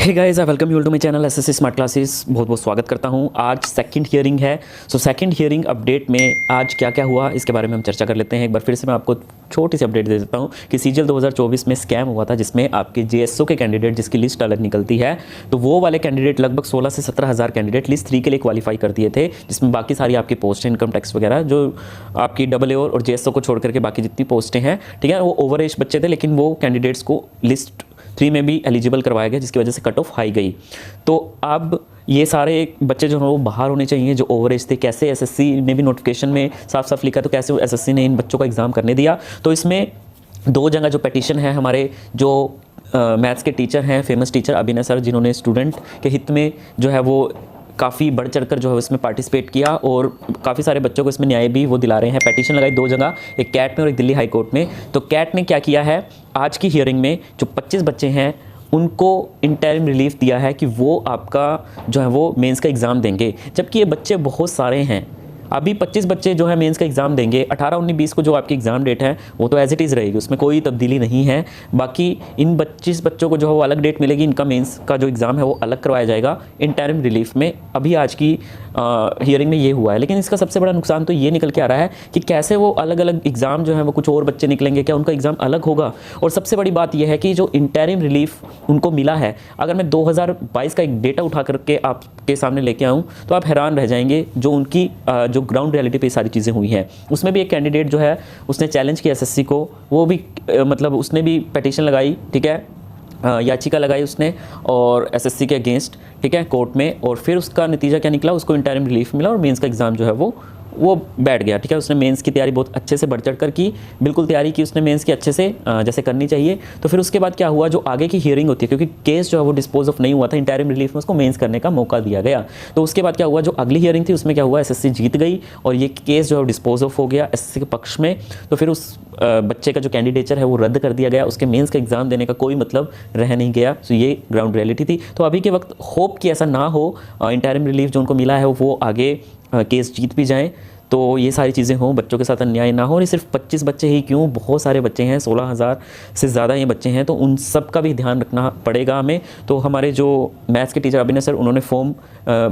Hey guys, I welcome you to my channel SSC smart classes. बहुत बहुत स्वागत करता हूं। आज सेकंड हियरिंग है। सेकंड हियरिंग अपडेट में आज क्या क्या हुआ इसके बारे में हम चर्चा कर लेते हैं। एक बार फिर से मैं आपको छोटी सी अपडेट दे देता हूं कि सीजीएल 2024 में स्कैम हुआ था, जिसमें आपके जेएसओ के कैंडिडेट जिसकी लिस्ट अलग निकलती है, तो वो वाले कैंडिडेट लगभग 16 से 17 हज़ार कैंडिडेट लिस्ट 3 के लिए क्वालिफाई कर दिए थे, जिसमें बाकी सारी आपकी पोस्ट इनकम टैक्स वगैरह जो आपकी AAO और जेएसओ को छोड़ करके बाकी जितनी पोस्टें हैं, ठीक है, वो ओवर एज बच्चे थे, लेकिन वो कैंडिडेट्स को लिस्ट 3 में भी एलिजिबल करवाया गया, जिसकी वजह से कट ऑफ हाई गई। तो अब ये सारे बच्चे जो हैं वो बाहर होने चाहिए जो ओवर एज थे। कैसे एसएससी ने भी नोटिफिकेशन में साफ साफ लिखा, तो कैसे एसएससी ने इन बच्चों को एग्ज़ाम करने दिया। तो इसमें 2 जगह जो पेटिशन है, हमारे जो मैथ्स के टीचर हैं, फेमस टीचर अभिनय सर, जिन्होंने स्टूडेंट के हित में जो है वो काफ़ी बढ़ चढ़कर जो है इसमें पार्टिसिपेट किया और काफ़ी सारे बच्चों को इसमें न्याय भी वो दिला रहे हैं। पेटिशन लगाई 2 जगह, एक कैट में और एक दिल्ली हाई कोर्ट में। तो कैट ने क्या किया है, आज की हियरिंग में जो 25 बच्चे हैं उनको इंटरिम रिलीफ दिया है कि वो आपका जो है वो मेंस का एग्ज़ाम देंगे, जबकि ये बच्चे बहुत सारे हैं। अभी 25 बच्चे जो है मेंस का एग्ज़ाम देंगे। 18, 19, 20 को जो आपकी एग्ज़ाम डेट है वो तो एज इट इज़ रहेगी, उसमें कोई तब्दीली नहीं है। बाकी इन 25 बच्चों को जो है वो अलग डेट मिलेगी, इनका मेंस का जो एग्ज़ाम है वो अलग करवाया जाएगा इंटरिम रिलीफ में। अभी आज की हियरिंग में ये हुआ है, लेकिन इसका सबसे बड़ा नुकसान तो ये निकल के आ रहा है कि कैसे वो अलग अलग एग्ज़ाम जो है वो कुछ और बच्चे निकलेंगे, क्या उनका एग्ज़ाम अलग होगा। और सबसे बड़ी बात यह है कि जो इंटरिम रिलीफ उनको मिला है, अगर मैं 2022 का एक डेटा उठा करके आपके सामने लेके आऊँ तो आप हैरान रह जाएंगे। जो उनकी जो ग्राउंड रियलिटी पे सारी चीज़ें हुई हैं, उसमें भी एक कैंडिडेट जो है उसने चैलेंज किया एसएससी को, वो भी मतलब उसने भी पिटीशन लगाई, ठीक है, याचिका लगाई उसने और एसएससी के अगेंस्ट, ठीक है, कोर्ट में। और फिर उसका नतीजा क्या निकला, उसको इंटरिम रिलीफ मिला और मेंस का एग्ज़ाम जो है वो बैठ गया, ठीक है। उसने मेंस की तैयारी बहुत अच्छे से बढ़ चढ़ कर की, बिल्कुल तैयारी की उसने मेंस की अच्छे से जैसे करनी चाहिए। तो फिर उसके बाद क्या हुआ, जो आगे की हियरिंग होती है, क्योंकि केस जो है वो डिस्पोज ऑफ नहीं हुआ था, इंटरिम रिलीफ में उसको मेंस करने का मौका दिया गया। तो उसके बाद क्या हुआ, जो अगली हियरिंग थी उसमें क्या हुआ, एसएससी जीत गई और ये केस जो है डिस्पोज ऑफ हो गया एसएससी के पक्ष में। तो फिर उस बच्चे का जो कैंडिडेचर है वो रद्द कर दिया गया, उसके मेंस का एग्ज़ाम देने का कोई मतलब रह नहीं गया। तो ये ग्राउंड रियलिटी थी। तो अभी के वक्त होप कि ऐसा ना हो, इंटरिम रिलीफ जो उनको मिला है वो आगे केस जीत भी जाएँ, तो ये सारी चीज़ें हों, बच्चों के साथ अन्याय ना हो। और ये सिर्फ 25 बच्चे ही क्यों, बहुत सारे बच्चे हैं, 16,000 से ज़्यादा ये बच्चे हैं, तो उन सब का भी ध्यान रखना पड़ेगा हमें। तो हमारे जो मैथ्स के टीचर अभिनय सर, उन्होंने फॉर्म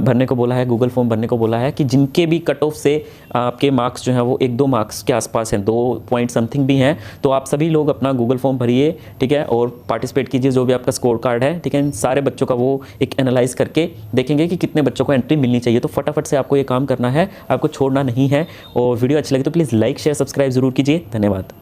भरने को बोला है, गूगल फॉर्म भरने को बोला है कि जिनके भी कट ऑफ से आपके मार्क्स जो हैं वो 1-2 मार्क्स के आसपास हैं, 2 पॉइंट समथिंग भी हैं, तो आप सभी लोग अपना गूगल फॉर्म भरिए, ठीक है, और पार्टिसिपेट कीजिए। जो भी आपका स्कोर कार्ड है, ठीक है, इन सारे बच्चों का वो एक एनालाइज करके देखेंगे कि कितने बच्चों को एंट्री मिलनी चाहिए। तो फटाफट से आपको ये काम करना है, आपको छोड़ना नहीं है। और वीडियो अच्छी लगी तो प्लीज़ लाइक, शेयर, सब्सक्राइब ज़रूर कीजिए। धन्यवाद।